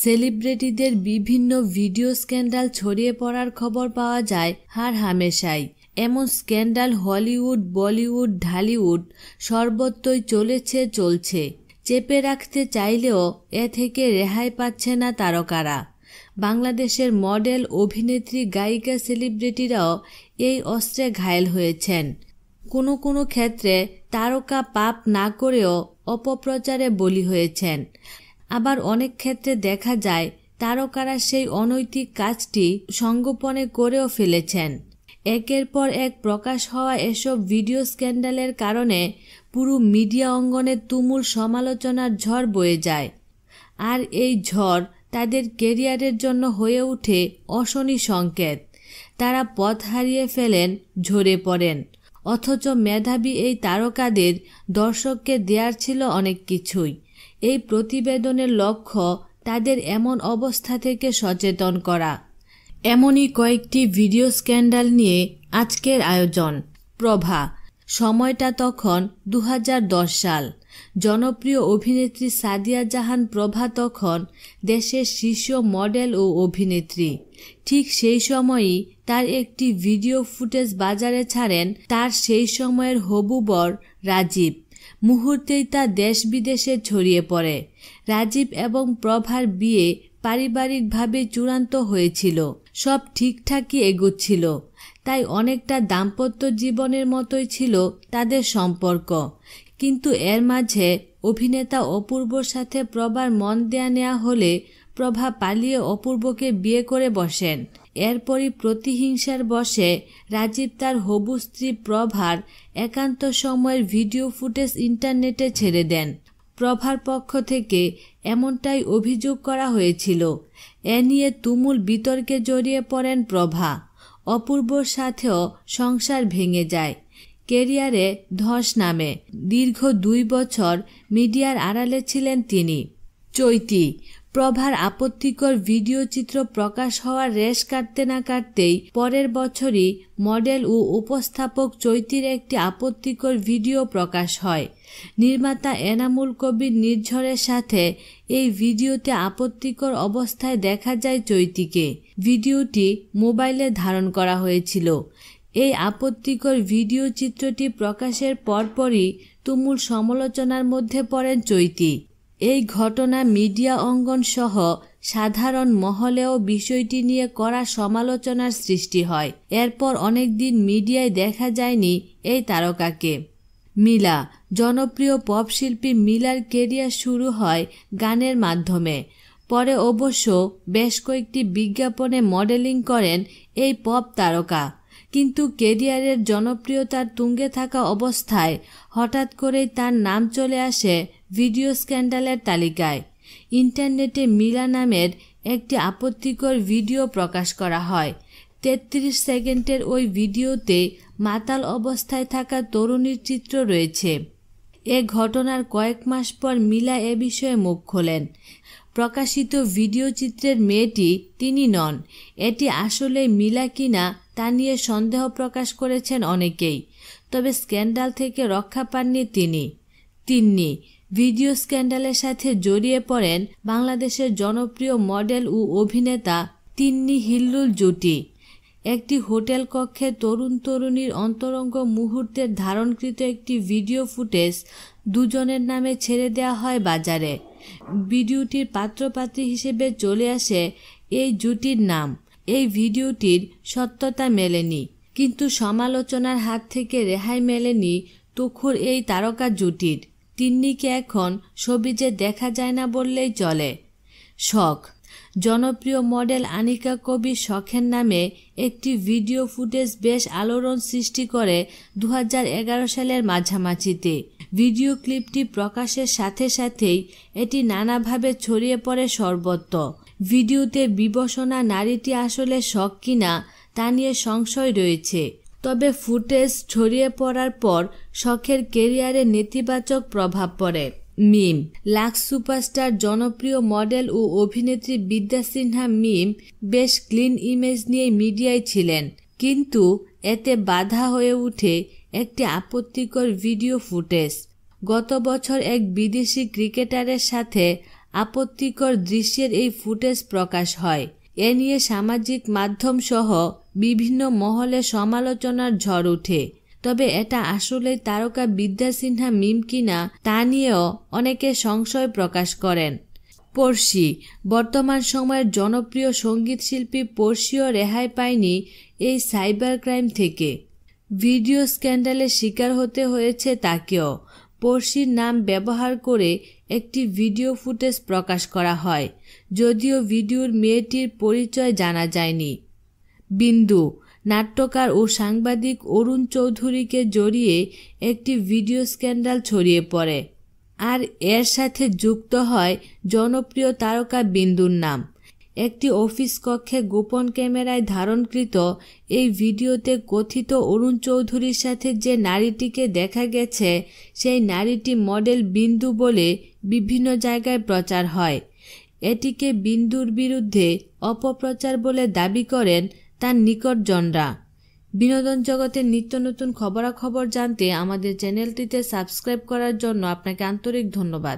সেলিব্রিটিদের বিভিন্ন video scandal ছড়িয়ে পড়ার খবর পাওয়া যায় হামেশাই। এমন স্ক্যান্ডাল হলিউড, বলিউড, ঢালিউড সর্বত্রই চলছে। চেপে রাখতে চাইলেও এ থেকে রেহাই পাচ্ছে না তারকারা। বাংলাদেশের মডেল, অভিনেত্রী, গায়িকা, সেলিব্রিটিরাও এই অস্ত্রে ঘায়েল হয়েছেন। কোনো ক্ষেত্রে তারকা পাপ না করেও অপপ্রচারে বলি হয়েছেন। আবার অনেক ক্ষেত্রে দেখা যায় তারকারা সেই অনৈতিক কাজটি সঙ্গোপনে করেও ফেলেছেন। একের পর এক প্রকাশ হওয়া এসব ভিডিও স্ক্যান্ডালের কারণে পুরো মিডিয়া অঙ্গনে তুমুল সমালোচনার ঝড় বয়ে যায়। আর এই ঝড় তাদের ক্যারিয়ারের জন্য হয়ে ওঠে অশনি সংকেত। তারা পথ হারিয়ে ফেলেন, ঝরে পড়েন। অথচ মেধাবী এই তারকাদের দর্শককে দেয়ার ছিল অনেক কিছুই। এই প্রতিবেদনের লক্ষ্য তাদের এমন অবস্থা থেকে সচেতন করা। এমনই কয়েকটি ভিডিও স্ক্যান্ডাল নিয়ে আজকের আয়োজন। প্রভা। সময়টা তখন 2010 সাল। জনপ্রিয় অভিনেত্রী সাদিয়া জাহান প্রভা তখন দেশের শীর্ষ মডেল ও অভিনেত্রী। ঠিক সেই সময়ই তার একটি ভিডিও ফুটেজ বাজারে ছাড়েন তার সেই সময়ের হবু বর রাজীব। মুহূর্তেই তা দেশ বিদেশে ছড়িয়ে পড়ে। রাজীব এবং প্রভার বিয়ে পারিবারিকভাবে চূড়ান্ত হয়েছিল। সব ঠিকঠাকই এগোচ্ছিল। তাই অনেকটা দাম্পত্য জীবনের মতোই ছিল তাদের সম্পর্ক। কিন্তু এর মাঝে অভিনেতা অপূর্বর সাথে প্রভার মন দেয়া নেয়া হলে প্রভা পালিয়ে অপূর্বকে বিয়ে করে বসেন। এরপরই প্রতিহিংসার বশে রাজীব তার হবু স্ত্রী প্রভার একান্ত সময়ের ভিডিও ফুটেজ ইন্টারনেটে ছেড়ে দেন। প্রভার পক্ষ থেকে এমনটাই অভিযোগ করা হয়েছিল। এ নিয়ে তুমুল বিতর্কে জড়িয়ে পড়েন প্রভা। অপূর্বর সাথেও সংসার ভেঙে যায়। ক্যারিয়ারে ধস নামে। দীর্ঘ 2 বছর মিডিয়ার আড়ালে ছিলেন তিনি। চৈতি। প্রভার আপত্তিকর ভিডিও চিত্র প্রকাশ হওয়ার রেশ কাটতে না কাটতেই পরের বছরই মডেল ও উপস্থাপক চৈতির একটি আপত্তিকর ভিডিও প্রকাশ হয়। নির্মাতা এনামুল কবির নির্ঝরের সাথে এই ভিডিওতে আপত্তিকর অবস্থায় দেখা যায় চৈতিকে। ভিডিওটি মোবাইলে ধারণ করা হয়েছিল। এই আপত্তিকর ভিডিও চিত্রটি প্রকাশের পরপরই তুমুল সমালোচনার মধ্যে পড়েন চৈতি। এই ঘটনা মিডিয়া অঙ্গন সহ সাধারণ মহলেও বিষয়টি নিয়ে কড়া সমালোচনার সৃষ্টি হয়। এরপর অনেকদিন মিডিয়ায় দেখা যায়নি এই তারকাকে। মিলা। জনপ্রিয় পপ শিল্পী মিলার ক্যারিয়ার শুরু হয় গানের মাধ্যমে। পরে অবশ্য বেশ কয়েকটি বিজ্ঞাপনে মডেলিং করেন এই পপ তারকা। কিন্তু ক্যারিয়ারের জনপ্রিয়তার তুঙ্গে থাকা অবস্থায় হঠাৎ করেই তার নাম চলে আসে ভিডিও স্ক্যান্ডালের তালিকায়। ইন্টারনেটে মিলা নামের একটি আপত্তিকর ভিডিও প্রকাশ করা হয়। 33 সেকেন্ডের ওই ভিডিওতে মাতাল অবস্থায় থাকা তরুণীর চিত্র রয়েছে। এ ঘটনার কয়েক মাস পর মিলা এ বিষয়ে মুখ খোলেন। প্রকাশিত ভিডিও চিত্রের মেয়েটি তিনি নন। এটি আসলে মিলা কিনা তা নিয়ে সন্দেহ প্রকাশ করেছেন অনেকেই। তবে স্ক্যান্ডাল থেকে রক্ষা পাননি তিনি। তিন্নি। ভিডিও স্ক্যান্ডালের সাথে জড়িয়ে পড়েন বাংলাদেশের জনপ্রিয় মডেল ও অভিনেতা তিন্নি হিল্লুল জুটি। একটি হোটেল কক্ষে তরুণীর অন্তরঙ্গ মুহূর্তের ধারণকৃত একটি ভিডিও ফুটেজ দুজনের নামে ছেড়ে দেওয়া হয় বাজারে। ভিডিওটির পাত্রপাত্রী হিসেবে চলে আসে এই জুটির নাম। এই ভিডিওটির সত্যতা মেলেনি, কিন্তু সমালোচনার হাত থেকে রেহাই মেলেনি তুখুর এই তারকা জুটির। তিন্নিকে এখন ছবিতে দেখা যায় না বললেই চলে। শখ। জনপ্রিয় মডেল আনিকা কবির শখের নামে একটি ভিডিও ফুটেজ বেশ আলোড়ন সৃষ্টি করে 2011 সালের মাঝামাঝিতে। ভিডিও ক্লিপটি প্রকাশের সাথে সাথেই এটি নানাভাবে ছড়িয়ে পড়ে সর্বত্র। ভিডিওতে বিবসনা নারীটি আসলে শখ কিনা তা নিয়ে সংশয় রয়েছে। তবে ফুটেজ ছড়িয়ে পড়ার পর শখের ক্যারিয়ারে নেতিবাচক প্রভাব পড়ে। মিম। লাক্স সুপারস্টার জনপ্রিয় মডেল ও অভিনেত্রী বিদ্যা সিনহা মিম বেশ ক্লিন ইমেজ নিয়ে মিডিয়ায় ছিলেন, কিন্তু এতে বাধা হয়ে ওঠে একটি আপত্তিকর ভিডিও ফুটেজ। গত বছর এক বিদেশি ক্রিকেটারের সাথে আপত্তিকর দৃশ্যের এই ফুটেজ প্রকাশ হয়। এ নিয়ে সামাজিক মাধ্যম সহ বিভিন্ন মহলে সমালোচনার ঝড় ওঠে। তবে এটা আসলে তারকা বিদ্যা সিনহা মিম কিনা তা নিয়েও অনেকে সংশয় প্রকাশ করেন। পড়শি, বর্তমান সময়ের জনপ্রিয় সঙ্গীত শিল্পী পড়শিও রেহাই পায়নি এই সাইবার ক্রাইম থেকে। ভিডিও স্ক্যান্ডালের শিকার হতে হয়েছে তাকেও। পড়শির নাম ব্যবহার করে একটি ভিডিও ফুটেজ প্রকাশ করা হয়, যদিও ভিডিওর মেয়েটির পরিচয় জানা যায়নি। বিন্দু, নাট্যকার ও সাংবাদিক অরুণ চৌধুরীকে জড়িয়ে একটি ভিডিও স্ক্যান্ডাল ছড়িয়ে পড়ে, আর এর সাথে যুক্ত হয় জনপ্রিয় তারকা বিন্দুর নাম। একটি অফিস কক্ষে গোপন ক্যামেরায় ধারণকৃত এই ভিডিওতে কথিত অরুণ চৌধুরীর সাথে যে নারীটিকে দেখা গেছে সেই নারীটি মডেল বিন্দু বলে বিভিন্ন জায়গায় প্রচার হয়। এটিকে বিন্দুর বিরুদ্ধে অপপ্রচার বলে দাবি করেন তার নিকটজনরা। বিনোদন জগতের নিত্য নতুন খবরাখবর জানতে আমাদের চ্যানেলটিতে সাবস্ক্রাইব করার জন্য আপনাকে আন্তরিক ধন্যবাদ।